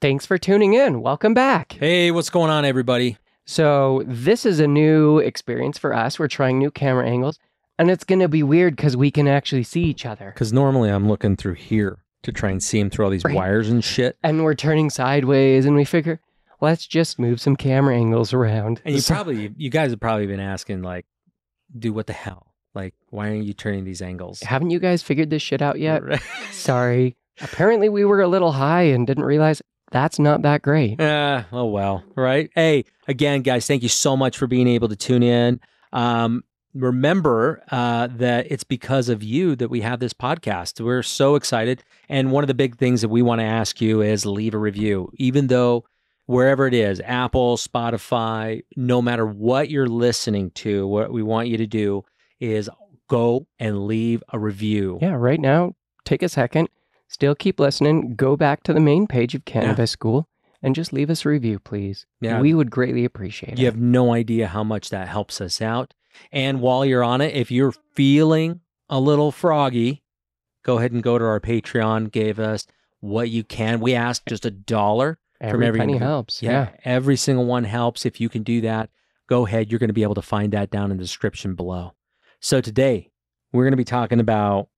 Thanks for tuning in. Welcome back. Hey, what's going on, everybody? So this is a new experience for us. We're trying new camera angles, and it's going to be weird because we can actually see each other. Because normally I'm looking through here to try and see him through all these wires and shit. And we're turning sideways, and we figure, let's just move some camera angles around. And you guys have probably been asking, like, dude, what the hell? Like, why aren't you turning these angles? Haven't you guys figured this shit out yet? Sorry. Apparently we were a little high and didn't realize that's not that great. Oh, well, right? Hey, again, guys, thank you so much for being able to tune in. Remember that it's because of you that we have this podcast. We're so excited. And one of the big things that we want to ask you is leave a review. Even though wherever it is, Apple, Spotify, no matter what you're listening to, what we want you to do is go and leave a review. Yeah, right now, take a second. Still keep listening. Go back to the main page of Cannabis School and just leave us a review, please. Yeah. We would greatly appreciate it. You have no idea how much that helps us out. And while you're on it, if you're feeling a little froggy, go ahead and go to our Patreon. Give us what you can. We ask just $1 from every penny helps. Yeah, every single one helps. If you can do that, go ahead. You're going to be able to find that down in the description below. So today, we're going to be talking about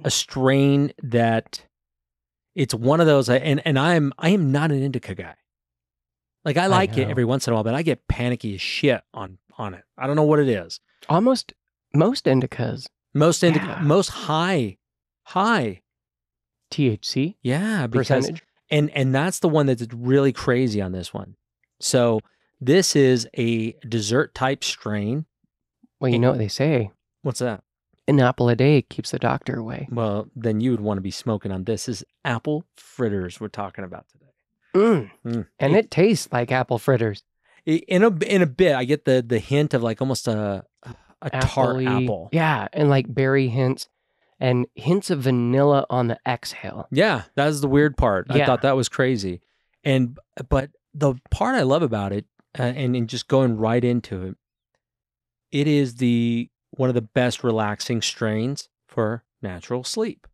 a strain that it's one of those, and I am not an indica guy. Like, I like it every once in a while, but I get panicky as shit on it. I don't know what it is. Almost most indicas. Most high THC. Yeah, because, percentage. And that's the one that's really crazy on this one. So this is a dessert type strain. Well, you know what they say. What's that? An apple a day keeps the doctor away. Well, then you would want to be smoking on this. Is apple fritters we're talking about today. And it tastes like apple fritters. In a bit, I get the hint of like almost a tart apple. Yeah, and like berry hints and hints of vanilla on the exhale. Yeah, that's the weird part. I thought that was crazy. But the part I love about it, and just going right into it, it is one of the best relaxing strains for natural sleep.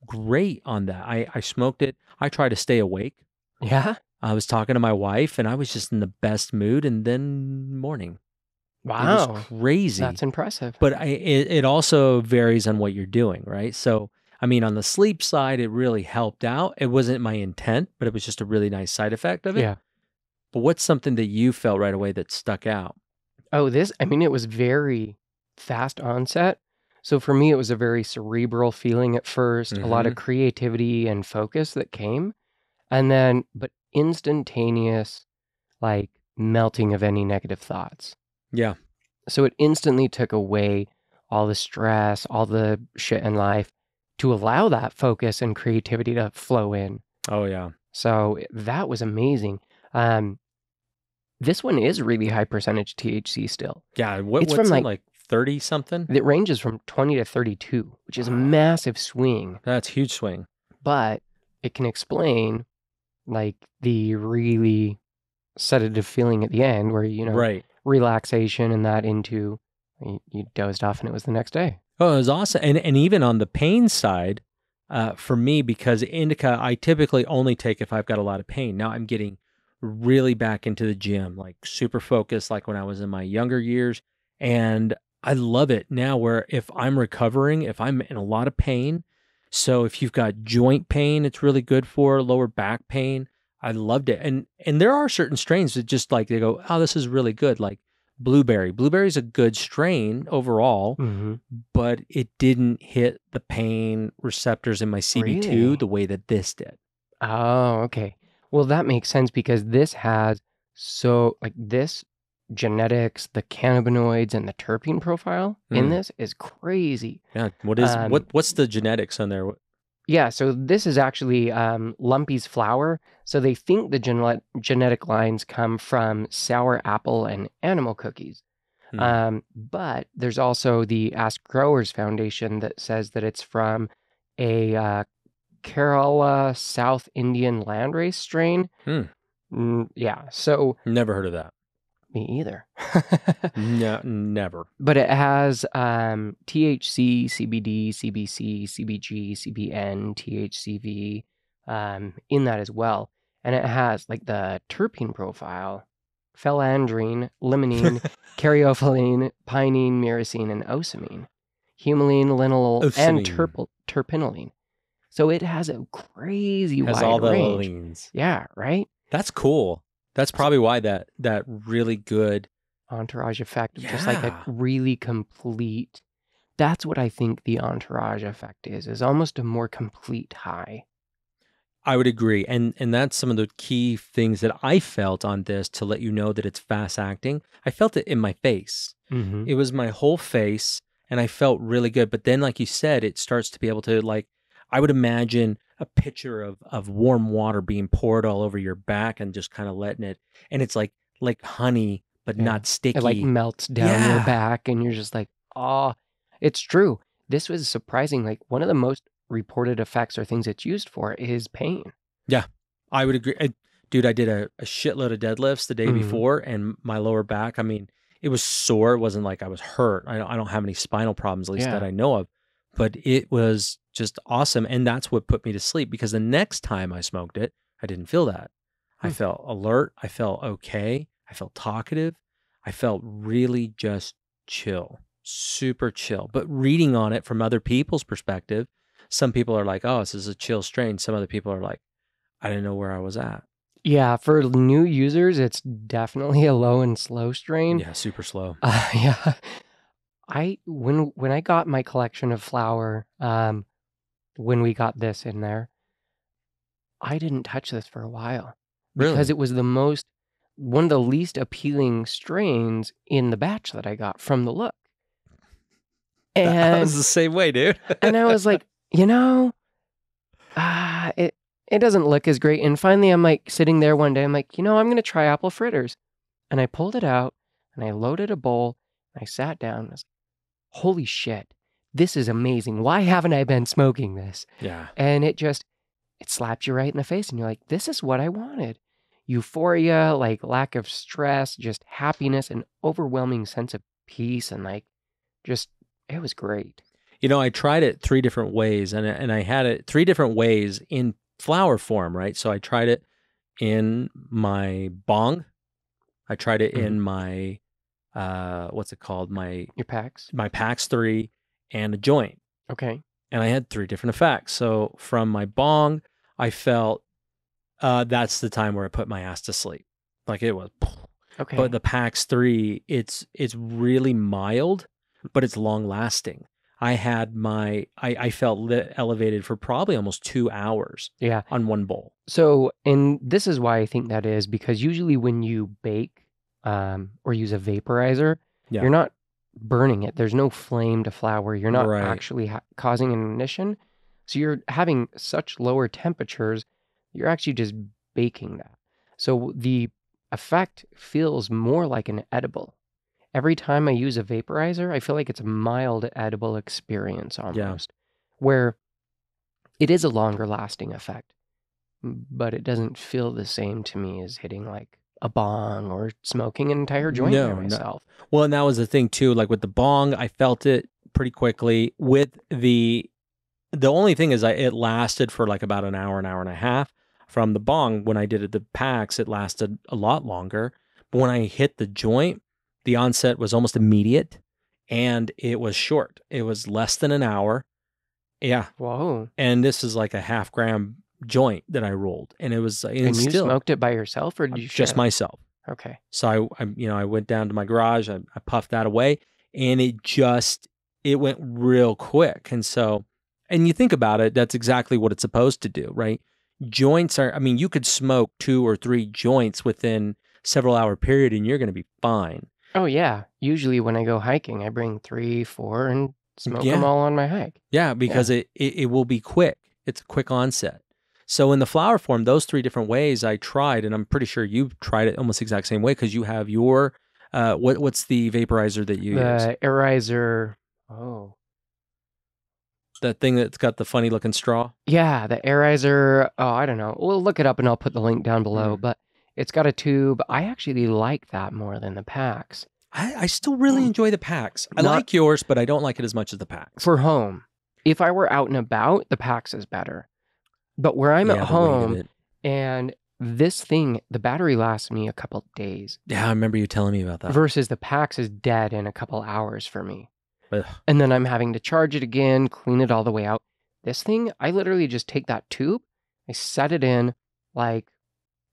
Great on that. I smoked it. I try to stay awake. Yeah. I was talking to my wife and I was just in the best mood, and then morning. Wow. It was crazy. That's impressive. But it also varies on what you're doing, right? So, I mean, on the sleep side, it really helped out. It wasn't my intent, but it was just a really nice side effect of it. Yeah. But what's something that you felt right away that stuck out? Oh, it was very fast onset. So for me, it was a very cerebral feeling at first, a lot of creativity and focus that came. And then, but instantaneous, like, melting of any negative thoughts. Yeah. So it instantly took away all the stress, all the shit in life to allow that focus and creativity to flow in. Oh, yeah. So that was amazing. This one is really high percentage THC still. Yeah. What's from like 30 something? It ranges from 20 to 32, which is a massive swing. That's a huge swing. But it can explain like the really sedative feeling at the end where, relaxation and that into, you dozed off and it was the next day. Oh, it was awesome. And even on the pain side, for me, because indica, I typically only take if I've got a lot of pain. Now I'm getting really back into the gym, like super focused, like when I was in my younger years. And I love it now where if I'm recovering, if I'm in a lot of pain, so if you've got joint pain, it's really good for lower back pain. I loved it. And there are certain strains that just like, they go, oh, this is really good. Like blueberry. Blueberry's a good strain overall, but it didn't hit the pain receptors in my CB2 the way that this did. Oh, okay. Well, that makes sense because this has this genetics, the cannabinoids, and the terpene profile in this is crazy. Yeah. What's the genetics on there? Yeah, so this is actually Lumpy's flower. So they think the genetic lines come from sour apple and animal cookies. But there's also the Ask Growers Foundation that says that it's from a Kerala South Indian landrace strain. Yeah, so... Never heard of that. Me either. No, never. But it has THC, CBD, CBC, CBG, CBN, THCV, in that as well. And it has like the terpene profile, phelandrine, limonene, caryophyllene, pinene, myrcene, and ocimene, humulene, linalool, and Ocimene. terpinolene. So it has a crazy Has wide all the range. leans. Yeah, right? That's cool. That's probably why that really good Entourage effect of just like a really complete. That's what I think the entourage effect is almost a more complete high. I would agree. And that's some of the key things that I felt on this to let you know that it's fast acting. I felt it in my face. Mm-hmm. It was my whole face and I felt really good. But then, like you said, it starts to be able to, like, I would imagine a pitcher of warm water being poured all over your back and just kind of letting it, and it's like honey, but not sticky. It like melts down your back and you're just like, oh, it's true. This was surprising. Like one of the most reported effects or things it's used for is pain. Yeah, I would agree. Dude, I did a shitload of deadlifts the day before, and my lower back, I mean, it was sore. It wasn't like I was hurt. I don't have any spinal problems, at least that I know of, but it was just awesome. And that's what put me to sleep, because the next time I smoked it, I didn't feel that. I felt alert. I felt okay. I felt talkative. I felt really just chill, super chill. But reading on it from other people's perspective, some people are like, oh, this is a chill strain. Some other people are like, I didn't know where I was at. Yeah, for new users, it's definitely a low and slow strain. Yeah, super slow. Yeah. When I got my collection of flower, when we got this in there, I didn't touch this for a while. Because it was one of the least appealing strains in the batch that I got from the look. And I was the same way, dude. And I was like, it doesn't look as great. And finally, I'm like sitting there one day, I'm like, I'm going to try apple fritters. And I pulled it out and I loaded a bowl and I sat down and I was like, holy shit, this is amazing. Why haven't I been smoking this? Yeah. And it slapped you right in the face and you're like, this is what I wanted. Euphoria, like lack of stress, just happiness, an overwhelming sense of peace. And like, just, it was great. I tried it 3 different ways, and I had it 3 different ways in flower form, right? So I tried it in my bong. I tried it in my, what's it called? Your packs? My Pax 3 and a joint. Okay. And I had 3 different effects. So from my bong, I felt that's the time where I put my ass to sleep. Like it was. Okay. But the Pax 3, it's really mild, but it's long lasting. I had I felt elevated for probably almost 2 hours on one bowl. So, and this is why I think that is, because usually when you bake or use a vaporizer, you're not burning it. There's no flame to flower. You're not actually causing an ignition. So you're having such lower temperatures, you're actually just baking that. So the effect feels more like an edible. Every time I use a vaporizer, I feel like it's a mild edible experience almost, where it is a longer lasting effect, but it doesn't feel the same to me as hitting like a bong or smoking an entire joint by myself. No. Well, and that was the thing too. Like with the bong, I felt it pretty quickly. With the only thing is it lasted for like about an hour and a half. From the bong, when I did it the packs, it lasted a lot longer. But when I hit the joint, the onset was almost immediate, and it was short. It was less than an hour. Yeah. Whoa. And this is like a 0.5 gram joint that I rolled, and it was. And you smoked it by yourself, or did you just myself? Okay. So I went down to my garage. I puffed that away, and it went real quick. And so, and you think about it, that's exactly what it's supposed to do, right? Joints are. I mean, you could smoke 2 or 3 joints within several hour period, and you're going to be fine. Oh, yeah. Usually when I go hiking, I bring 3, 4 and smoke them all on my hike. Yeah, because it will be quick. It's a quick onset. So in the flower form, those 3 different ways I tried, and I'm pretty sure you've tried it almost the exact same way, because you have your, what's the vaporizer that you use? The Airizer. Oh. That thing that's got the funny looking straw? Yeah, the Airizer. Oh, I don't know. We'll look it up and I'll put the link down below, but it's got a tube. I actually like that more than the packs. I still really enjoy the packs. I like yours, but I don't like it as much as the packs. For home. If I were out and about, the packs is better. But where I'm at Yeah, the weight of home, it. and this thing, the battery lasts me a couple days Yeah, I remember you telling me about that. versus the PAX is dead in a couple hours for me. Ugh. And then I'm having to charge it again, clean it all the way out. This thing, I literally just take that tube, I set it in like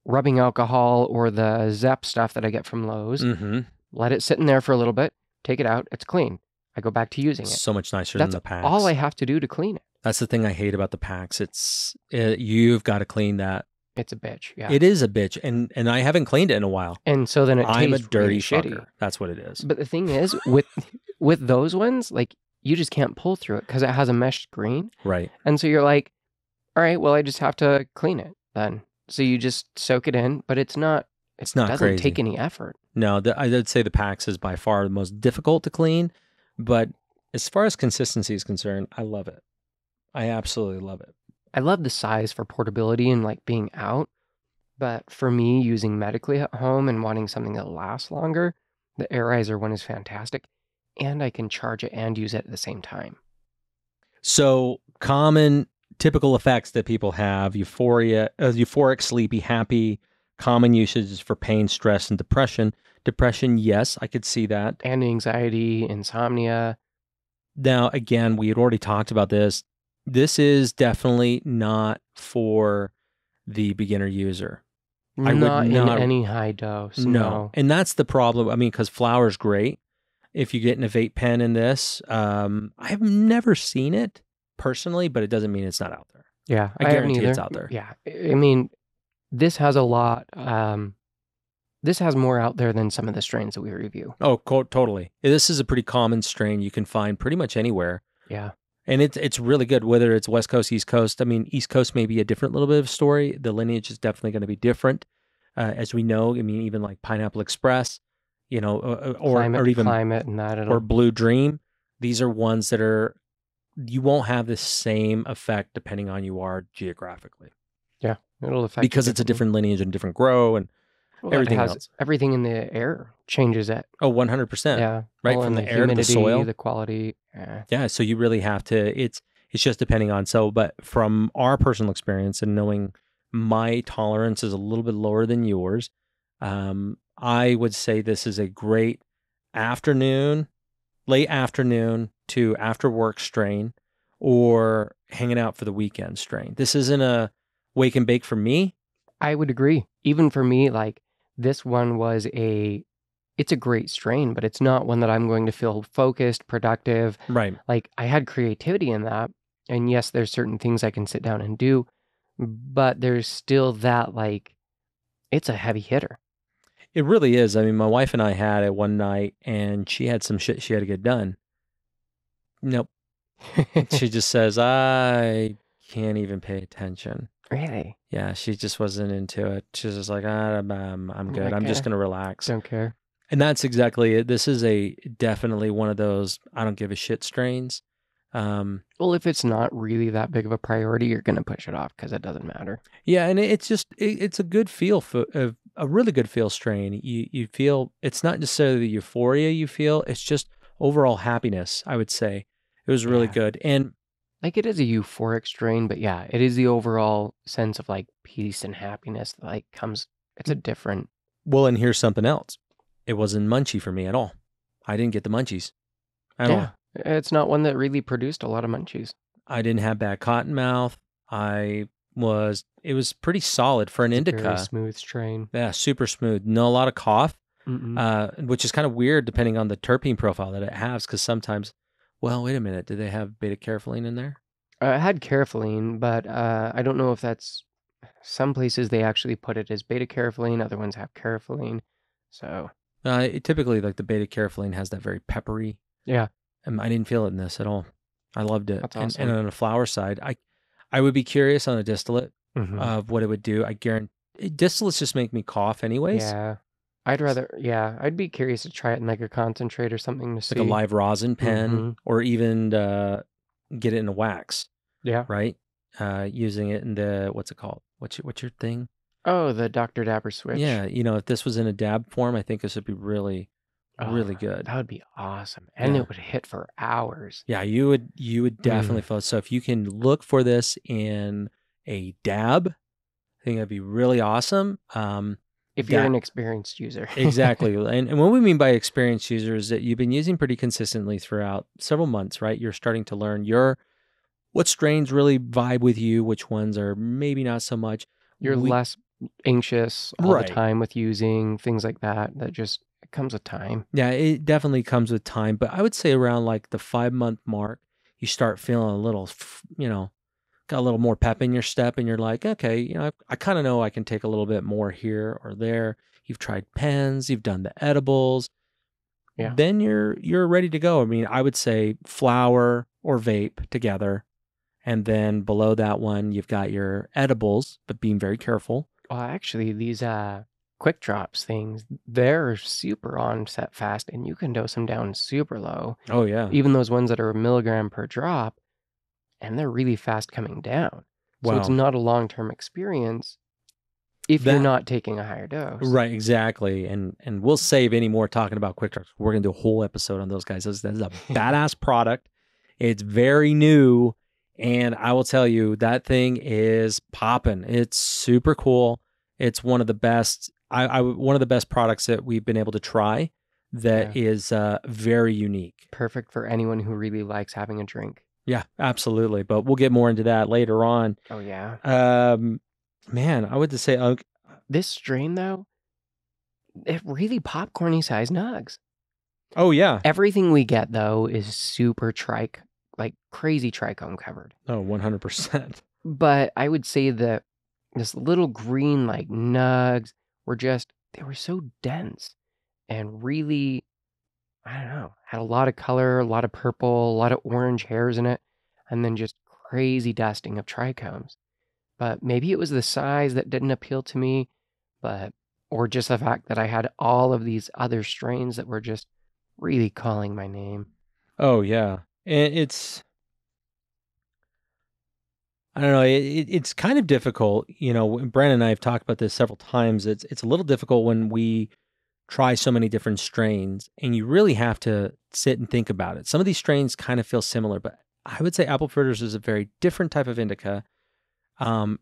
rubbing alcohol or the Zep stuff that I get from Lowe's, Mm-hmm. let it sit in there for a little bit, take it out, it's clean. I go back to using it. So much nicer That's than the packs. all I have to do to clean it. That's the thing I hate about the packs. You've got to clean that. It's a bitch. Yeah. It is a bitch, and I haven't cleaned it in a while. And so then it I'm a tastes dirty really fucker. shitty. That's what it is. But the thing is, with those ones, like you just can't pull through it because it has a mesh screen. Right. And so you're like, all right, well, I just have to clean it then. So you just soak it in, but it's not doesn't crazy. take any effort. No, I'd say the packs is by far the most difficult to clean. But as far as consistency is concerned, I love it. I absolutely love it. I love the size for portability and like being out. But for me, using medically at home and wanting something that lasts longer, the Airizer one is fantastic. And I can charge it and use it at the same time. So common typical effects that people have: euphoria, euphoric, sleepy, happy. Common usages for pain, stress, and depression. Depression, yes, I could see that. And anxiety, insomnia. Now, again, we had already talked about this. This is definitely not for the beginner user. Not in any high dose. No. And that's the problem. I mean, because flower's great. If you get in a vape pen in this, I've never seen it personally, but it doesn't mean it's not out there. Yeah, I guarantee it's out there. Yeah, I mean, this has a lot. This has more out there than some of the strains that we review. Oh, totally. This is a pretty common strain you can find pretty much anywhere. Yeah. And it's really good, whether it's West Coast, East Coast. I mean, East Coast may be a different little bit of story. The lineage is definitely going to be different, as we know. I mean, even like Pineapple Express, you know, or even Climate and that, or Blue Dream. These are ones that you won't have the same effect depending on you are geographically. Yeah, it'll affect because it's a different lineage and different grow and everything else. Everything in the air changes it. Oh, 100%. Yeah, right, from the air to the soil, the quality. Yeah, so you really have to. It's just depending on. So, but from our personal experience and knowing my tolerance is a little bit lower than yours, I would say this is a great late afternoon to after work strain, or hanging out for the weekend strain. This isn't a wake and bake for me. I would agree. Even for me, like this one it's a great strain, but it's not one that I'm going to feel focused, productive. Right. Like I had creativity in that. And yes, there's certain things I can sit down and do, but there's still that, like, it's a heavy hitter. It really is. I mean, my wife and I had it one night and she had some shit she had to get done. Nope. She just says, I can't even pay attention. Really? Yeah, she just wasn't into it. She's just like, I'm good. Okay. I'm just going to relax. Don't care. And that's exactly it. This is definitely one of those I don't give a shit strains. Well, if it's not really that big of a priority, you're going to push it off because it doesn't matter. Yeah, and it's a good feel for a really good feel strain. You feel it's not necessarily the euphoria you feel, it's just overall happiness, I would say. It was really good. And like it is a euphoric strain, but yeah, it is the overall sense of like peace and happiness that like comes, it's a different. Well, and here's something else. It wasn't munchy for me at all. I didn't get the munchies at all. It's not one that really produced a lot of munchies. I didn't have bad cotton mouth. It was pretty solid for an indica. Very smooth strain. Yeah, super smooth. No, a lot of cough, which is kind of weird depending on the terpene profile that it has, because sometimes, well, wait a minute, do they have beta-carotene in there? It had carotene, but I don't know if that's, some places they actually put it as beta-carotene, other ones have carotene, so. Typically, like the beta-carotene has that very peppery. Yeah. I didn't feel it in this at all. I loved it. That's awesome. And on the flower side, I would be curious on a distillate of what it would do. I guarantee distillates just make me cough anyways. Yeah. I'd be curious to try it in like a concentrate or something to see. Like a live rosin pen, or even get it in a wax. Yeah. Right? Using it in the, what's it called? What's your thing? Oh, the Dr. Dabber switch. Yeah. If this was in a dab form, I think this would be really good. That would be awesome. And it would hit for hours. Yeah, you would definitely feel. So if you can look for this in a dab. I think that'd be really awesome. If you're an experienced user. Exactly. And what we mean by experienced user is that you've been using pretty consistently throughout several months, right? You're starting to learn what strains really vibe with you, which ones are maybe not so much. You're less anxious all the time with using things like that. That just it comes with time. Yeah, it definitely comes with time. But I would say around like the 5-month mark, you start feeling a little, got a little more pep in your step, and you're like, okay, I kind of know I can take a little bit more here or there. You've tried pens, you've done the edibles. Yeah. Then you're ready to go. I mean, I would say flower or vape together. And then below that one, you've got your edibles, but being very careful. Well, actually, these quick drops things, they're super onset fast, and you can dose them down super low. Oh, yeah. Even those ones that are a milligram per drop, and they're really fast coming down. So it's not a long-term experience if you're not taking a higher dose. Right, exactly. And we'll save any more talking about quick drops. We're going to do a whole episode on those guys. That is a badass product. It's very new. And I will tell you, that thing is popping. It's super cool. It's one of the best, one of the best products that we've been able to try that is very unique. Perfect for anyone who really likes having a drink. Yeah, absolutely. But we'll get more into that later on. Oh, yeah. Man, I would just say... this strain, though, it really popcorny size nugs. Oh, yeah. Everything we get, though, is super like crazy trichome covered. Oh, 100%. But I would say that this little green like nugs they were so dense and really, I don't know, had a lot of color, a lot of purple, a lot of orange hairs in it, and then just crazy dusting of trichomes. But maybe it was the size that didn't appeal to me, or just the fact that I had all of these other strains that were just really calling my name. Oh, yeah. And I don't know, it's kind of difficult. Brandon and I have talked about this several times. It's a little difficult when we try so many different strains, and you really have to sit and think about it. Some of these strains kind of feel similar, but I would say Apple Fritters is a very different type of indica.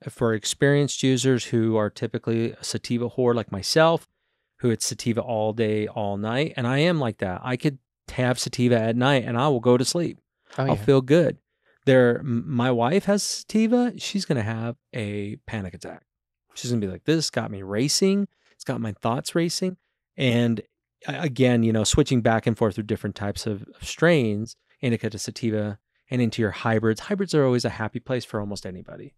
For experienced users who are typically a sativa whore like myself, who it's sativa all day, all night, and I am like that. I could have sativa at night and I will go to sleep. I'll feel good. My wife has sativa. She's going to have a panic attack. She's going to be like, this got me racing. It's got my thoughts racing. And again, switching back and forth through different types of strains, indica to sativa and into your hybrids. Hybrids are always a happy place for almost anybody,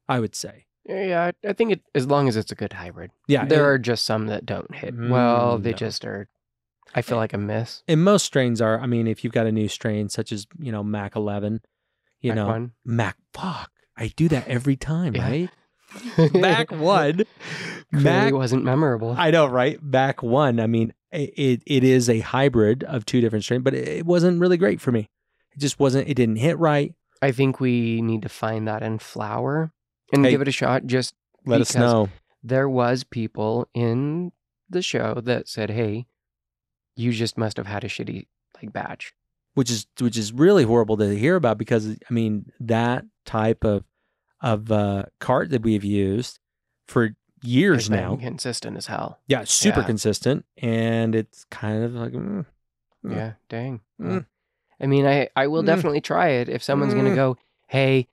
I would say. Yeah, I think as long as it's a good hybrid. Yeah. There are just some that don't hit. Well, they just are, I feel like a miss. And most strains are, I mean, if you've got a new strain such as, Mac 11, Mac, fuck, I do that every time, right? Mac 1. Mac wasn't memorable. I know, right? Mac 1, I mean, it is a hybrid of two different strains, but it wasn't really great for me. It just wasn't, it didn't hit right. I think we need to find that in flower and give it a shot. Just let us know. There was people in the show that said, hey, you just must have had a shitty batch. Which is really horrible to hear about, because I mean, that type of cart that we've used for years now, consistent as hell. Yeah, super consistent, and it's kind of like, yeah, dang. Well, I mean, I will definitely try it if someone's gonna go, hey,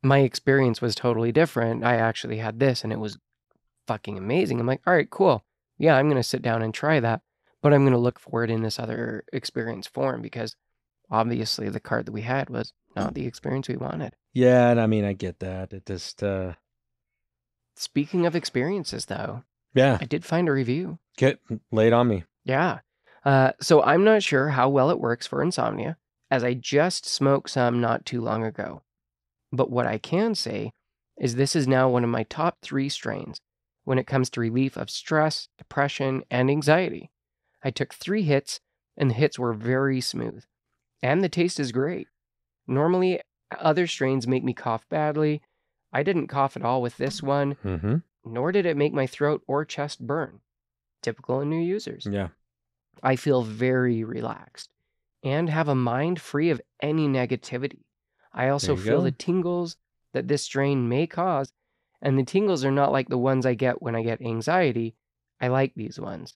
my experience was totally different. I actually had this, and it was fucking amazing. I'm like, all right, cool. Yeah, I'm gonna sit down and try that. But I'm going to look for it in this other experience form, because obviously the card that we had was not the experience we wanted. Yeah, and I mean, I get that. It just... Speaking of experiences, though, I did find a review. Lay it on me. Yeah. So I'm not sure how well it works for insomnia, as I just smoked some not too long ago. But what I can say is this is now one of my top 3 strains when it comes to relief of stress, depression, and anxiety. I took 3 hits, and the hits were very smooth. And the taste is great. Normally, other strains make me cough badly. I didn't cough at all with this one, nor did it make my throat or chest burn. Typical in new users. Yeah. I feel very relaxed and have a mind free of any negativity. I also feel the tingles that this strain may cause, and the tingles are not like the ones I get when I get anxiety. I like these ones.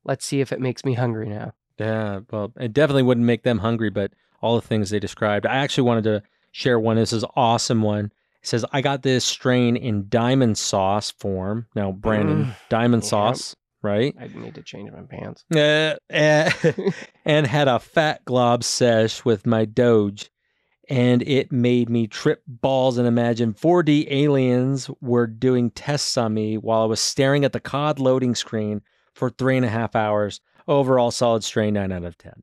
Let's see if it makes me hungry now. Yeah, well, it definitely wouldn't make them hungry, but all the things they described. I actually wanted to share one. This is an awesome one. It says, I got this strain in diamond sauce form. Now, Brandon, diamond sauce, right? I need to change my pants. And had a fat glob sesh with my Doge. And it made me trip balls and imagine 4D aliens were doing tests on me while I was staring at the COD loading screen for 3.5 hours. Overall solid strain, 9 out of 10.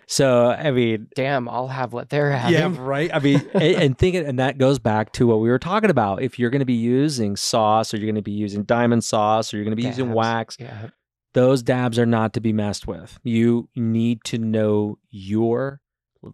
So, I mean, damn, I'll have what they're having. Yeah, right. I mean, and that goes back to what we were talking about. If you're going to be using sauce, or you're going to be using diamond sauce, or you're going to be using wax, those dabs are not to be messed with. You need to know your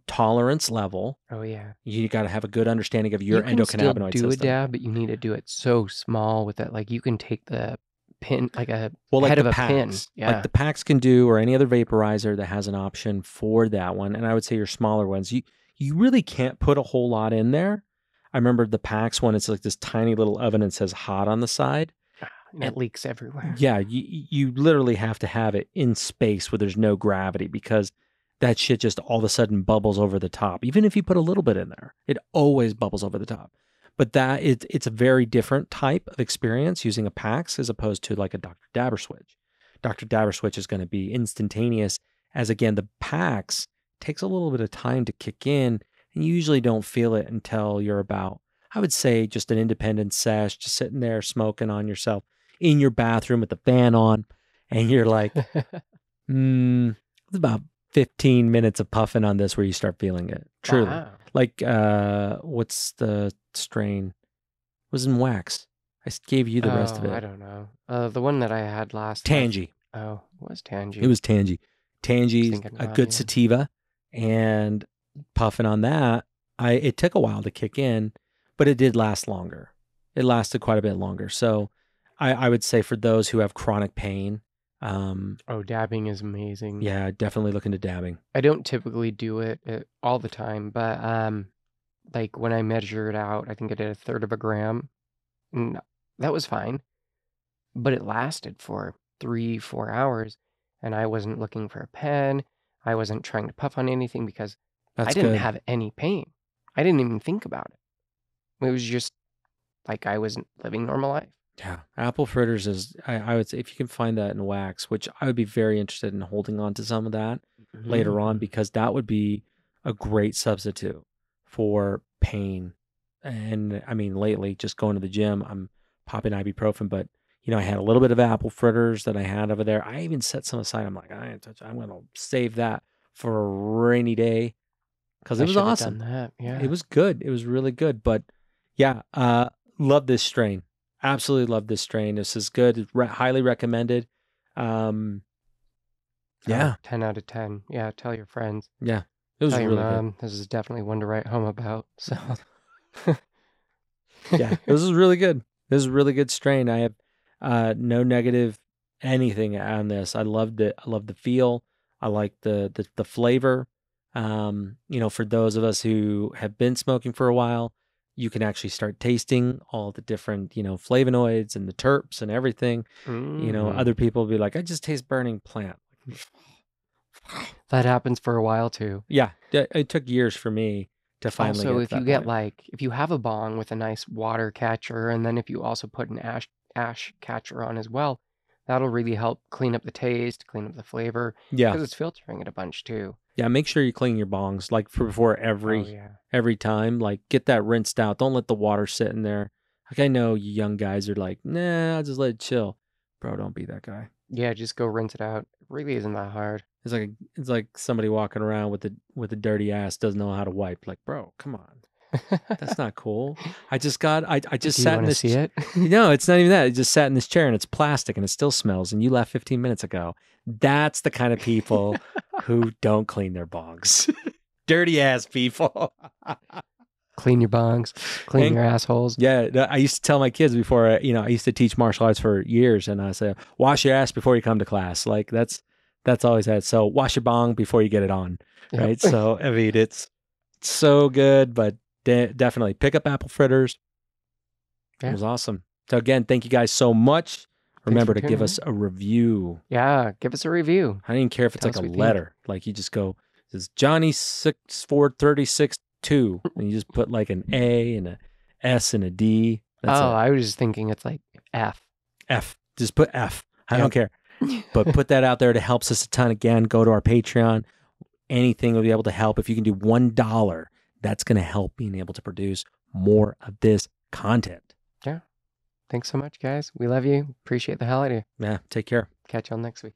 tolerance level. Oh yeah. You got to have a good understanding of your endocannabinoid system. You can still do system. a dab, but you need to do it so small with it. Like you can take the pin, like a head of a pin. Yeah. Like the packs can do, or any other vaporizer that has an option for that one. And I would say your smaller ones, you really can't put a whole lot in there. I remember the packs one, it's like this tiny little oven and says hot on the side. And it leaks everywhere. Yeah, you literally have to have it in space where there's no gravity, because that shit just all of a sudden bubbles over the top. Even if you put a little bit in there, it always bubbles over the top. But it's a very different type of experience using a PAX as opposed to like a Dr. Dabber switch. Dr. Dabber switch is going to be instantaneous, as again, the PAX takes a little bit of time to kick in, and you usually don't feel it until you're about, I would say, just an independent sesh, just sitting there smoking on yourself in your bathroom with the fan on, and you're like, it's about 15 minutes of puffing on this where you start feeling it. Truly. Wow. Like, what's the strain? It was in wax. I gave you the rest of it. I don't know. The one that I had last. Tangy. Oh, what was Tangy? It was Tangy. Tangy's a good sativa, and puffing on that, it took a while to kick in, but it did last longer. It lasted quite a bit longer. So I would say for those who have chronic pain, dabbing is amazing. Yeah, definitely look into dabbing. I don't typically do it all the time, but like when I measured out, I think I did 1/3 of a gram, and that was fine. But it lasted for 3-4 hours, and I wasn't looking for a pen. I wasn't trying to puff on anything because I didn't have any pain. I didn't even think about it. It was just like I was living normal life. Yeah, apple fritters is, I would say, if you can find that in wax, which I would be very interested in holding on to some of that later on, because that would be a great substitute for pain. And I mean, lately, just going to the gym, I'm popping ibuprofen, but I had a little bit of apple fritters that I had over there. I even set some aside. I'm like, I'm going to save that for a rainy day, because it was awesome. Yeah. It was good. It was really good. But yeah, love this strain. Absolutely love this strain. This is good. Highly recommended. Yeah. 10 out of 10. Yeah, tell your friends. Yeah. It was really good. This is definitely one to write home about. So yeah, this is really good. This is a really good strain. I have no negative anything on this. I loved it. I love the feel. I like the flavor. For those of us who have been smoking for a while, you can actually start tasting all the different, flavonoids and the terps and everything. Other people will be like, I just taste burning plant. That happens for a while too. Yeah. It took years for me to finally get if you get if you have a bong with a nice water catcher, and then if you also put an ash catcher on as well, that'll really help clean up the taste, clean up the flavor. Yeah. Because it's filtering it a bunch too. Yeah, make sure you clean your bongs before every time. Like, get that rinsed out. Don't let the water sit in there. Like, I know you young guys are like, nah, I'll just let it chill. Bro, don't be that guy. Yeah, just go rinse it out. It really isn't that hard. It's like somebody walking around with a dirty ass doesn't know how to wipe. Like, bro, come on. That's not cool. I just sat in this. See it? No, it's not even that. I just sat in this chair and it's plastic and it still smells. And you left 15 minutes ago. That's the kind of people who don't clean their bongs. Dirty ass people. Clean your bongs. Clean your assholes. Yeah, I used to tell my kids before. I used to teach martial arts for years, and I say, wash your ass before you come to class. Like that's always had. So wash your bong before you get it on, right? Yep. So I mean, it's so good, but definitely pick up apple fritters. It Yeah. was awesome. So again, thank you guys so much. Remember to tuning give in. us a review. Yeah, give us a review. I don't even care if it's Tell like us a what you think. letter. Like you just go, this is Johnny 64362, and you just put like an A and a S and a D. That's Oh, it. I was just thinking it's like F. F. Just put F. I Yep. don't care. But put that out there. It helps us a ton. Again, go to our Patreon. Anything will be able to help. If you can do $1, that's going to help being able to produce more of this content. Yeah. Thanks so much, guys. We love you. Appreciate the hell out of you. Yeah. Take care. Catch y'all next week.